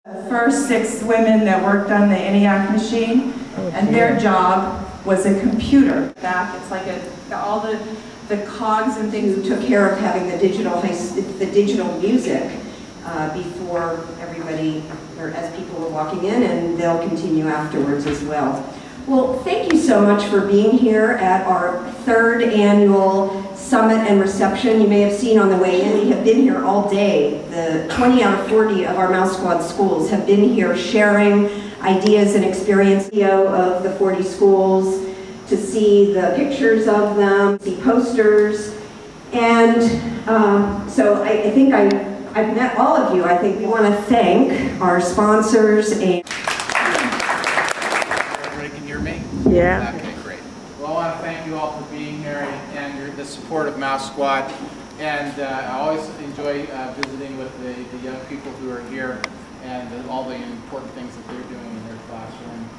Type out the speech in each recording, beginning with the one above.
The first 6 women that worked on the ENIAC machine, and their job was a computer. Back, it's like all the cogs and things. Who took care of having the digital music before everybody, or as people were walking in, and they'll continue afterwards as well. Well, thank you so much for being here at our 3rd annual Summit and Reception. You may have seen on the way in, we have been here all day. The 20 out of 40 of our Mouse Squad schools have been here sharing ideas and experience of the 40 schools, to see the pictures of them, see posters. And so I think I've met all of you. I think we want to thank our sponsors. And everybody can hear me? Yeah. Okay, great. Well, I want to thank you all for being here and the support of Mouse Squad. And I always enjoy visiting with the young people who are here and all the important things that they're doing in their classroom.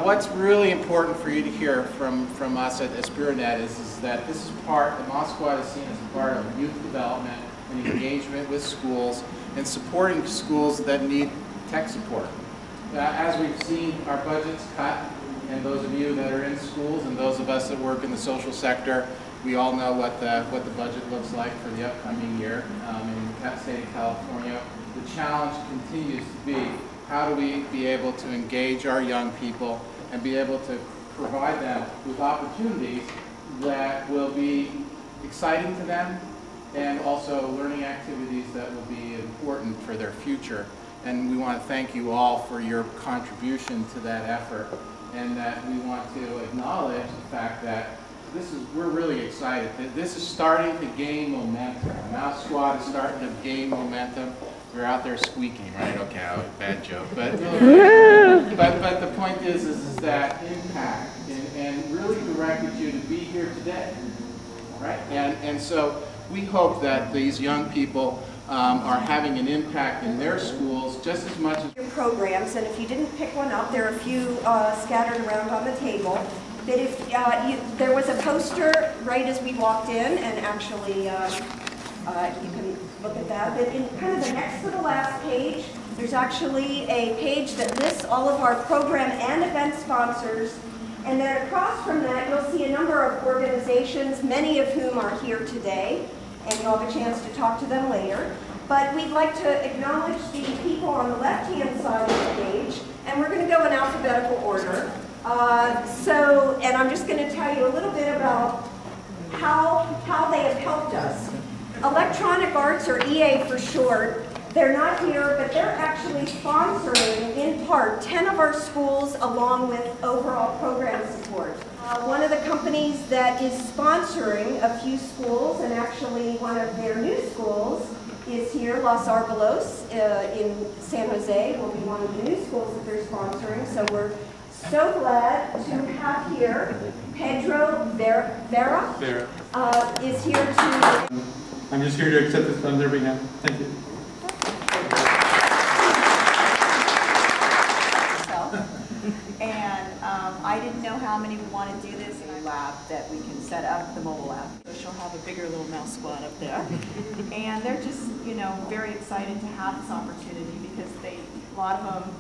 What's really important for you to hear from us at Espirinet is that this is the Mouse Squad is seen as part of youth development and engagement with schools and supporting schools that need tech support. As we've seen our budgets cut, and those of you that are in schools and those of us that work in the social sector, we all know what the budget looks like for the upcoming year in the state of California. The challenge continues to be, how do we be able to engage our young people and be able to provide them with opportunities that will be exciting to them, and also learning activities that will be important for their future. And we want to thank you all for your contribution to that effort, and that we want to acknowledge the fact that we're really excited. This is starting to gain momentum. The Mouse Squad is starting to gain momentum. We're out there squeaking, right? Okay, bad joke. But the point is that impact and really directed you to be here today. All right? And so we hope that these young people are having an impact in their schools just as much as your programs. And if you didn't pick one up, there are a few scattered around on the table. That if there was a poster right as we walked in, and actually you can look at that. But in kind of the next to the last page, there's actually a page that lists all of our program and event sponsors. And then across from that, you'll see a number of organizations, many of whom are here today, and you'll have a chance to talk to them later. But we'd like to acknowledge the people on the left-hand side of the page, and we're going to go in alphabetical order. And I'm just going to tell you a little bit about how they have helped us. Electronic Arts, or EA for short, they're not here, but they're actually sponsoring, in part, 10 of our schools along with overall program support. One of the companies that is sponsoring a few schools, and actually one of their new schools, is here. Los Arbolos in San Jose will be one of the new schools that they're sponsoring. So we're so glad to have here Pedro Vera is here to... I'm just here to accept this on their behalf. Thank you. And I didn't know how many would want to do this in our lab that we can set up, the mobile app. So she'll have a bigger little Mouse Squad up there. And they're just, very excited to have this opportunity because a lot of them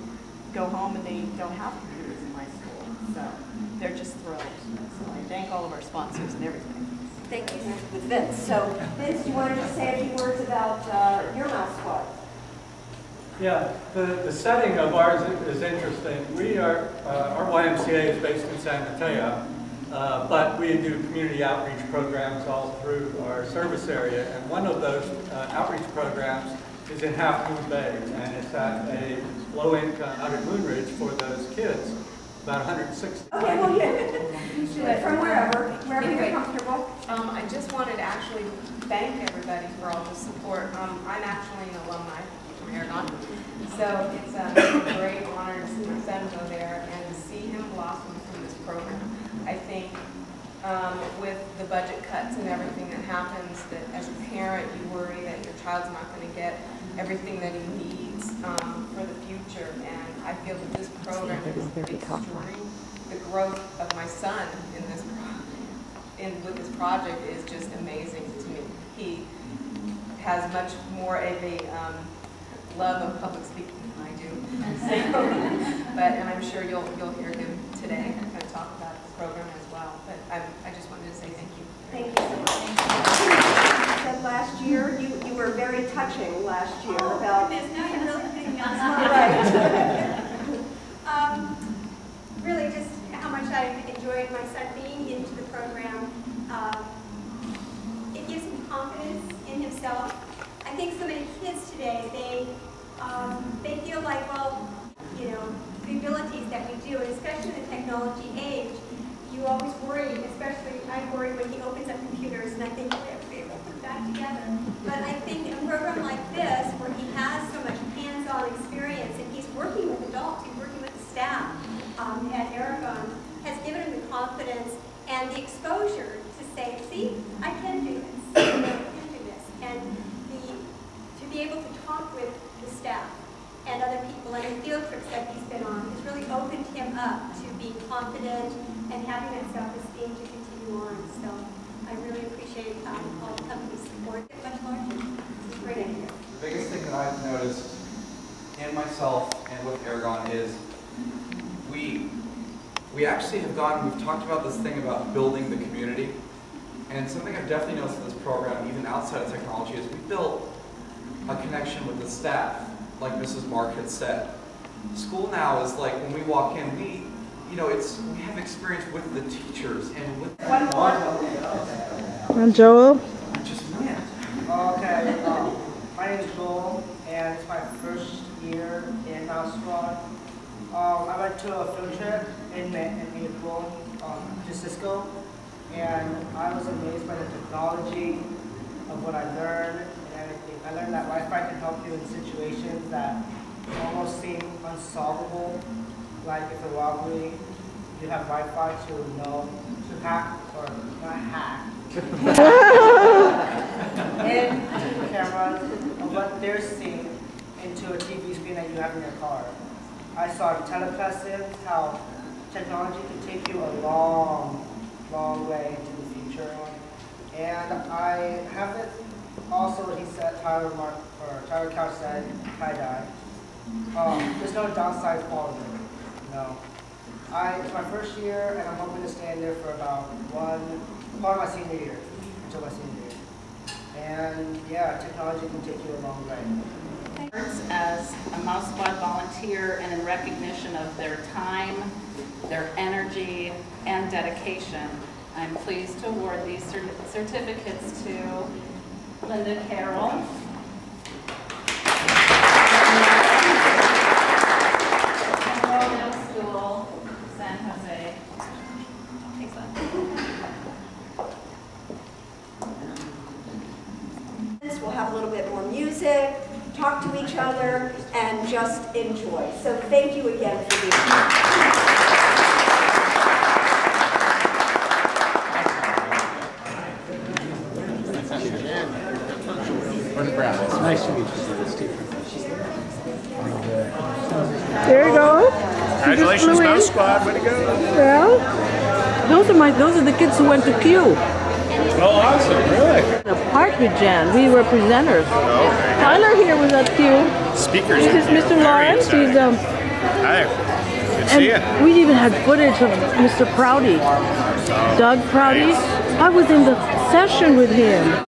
go home and they don't have computers in my school. So they're just thrilled. So I thank all of our sponsors and everything. Thank you, with Vince. So Vince, do you want to just say a few words about your Mouse Squad? Yeah, the setting of ours is interesting. We are, our YMCA is based in San Mateo, but we do community outreach programs all through our service area, and one of those outreach programs is in Half Moon Bay, and it's at a low-income out at Moonridge for those kids, about 160. Okay, well, yeah, from wherever you're comfortable. I just wanted to actually thank everybody for all the support. I'm actually an alumni from Aragon, so it's a great honor to see my son go there and to see him blossom from this program. I think with the budget cuts and everything that happens, that as a parent you worry that your child's not going to get everything that he needs for the future, and I feel that this program is extreme. The growth of my son in this with this project is just amazing to me. He has much more of a love of public speaking than I do. And I'm sure you'll hear him today kind of talk about this program as well. But I just wanted to say thank you. Thank you so much. You said last year, you were very touching last year about... Now you're really putting me on the Right. Really just how much I've enjoyed my son being into the program. It gives him confidence in himself. I think so many kids today, they feel like, well, you know, the abilities that we do, and especially in the technology age, you always worry, especially I worry when he opens up computers and I think, we're ever able to put that together. But I think a program like this, where he has so much hands-on experience and he's working with adults, he's working with the staff at Aragon, has given him the confidence and the exposure to say, see, I can do this, I can do this. And to be able to talk with the staff and other people and the field trips that he's been on has really opened him up to be confident and having that self-esteem to continue on. So I really appreciate all the company's support. It's much larger. It's a great idea. The biggest thing that I've noticed in myself and with Aragon is we actually have we've talked about this thing about building the community. And something I've definitely noticed in this program, even outside of technology, is we built a connection with the staff, like Mrs. Mark had said. School now is like when we walk in, we have experience with the teachers and with And Joel? just man. Okay, my name is Joel, and it's my first year in Mouse Squad. I went to a field trip in April to Cisco, and I was amazed by the technology of what I learned and everything. I learned that Wi-Fi can help you in situations that almost seem unsolvable, like if a robbery, you have Wi-Fi to hack, or not hack, into the cameras of what they're seeing into a TV screen that you have in your car. I saw telepresence, how technology can take you a long, long way into the future. And I have it also, he said, Tyler Couch said, tie-dye. There's no downside quality, no. It's my first year, and I'm hoping to stay in there for about part of my senior year, until my senior year. And yeah, technology can take you a long way. As a Mouse Squad volunteer and in recognition of their time, their energy, and dedication, I'm pleased to award these certificates to Linda Carroll, Monroe Middle School, San Jose. We'll have a little bit more music, talk to each other, and just enjoy. So thank you again for being here. Nice to meet you, Steve. There you go. Congratulations, Mouse Squad. Way to go. Yeah. Those are the kids who went to Q. Oh, awesome. Really? A part with Jan. We were presenters. Oh, okay. Tyler here was at Q. Speakers. This is Mr. Lawrence. He's Hi. Good to see you. and we even had footage of Mr. Prouty. Oh, Doug Prouty. nice. I was in the session with him.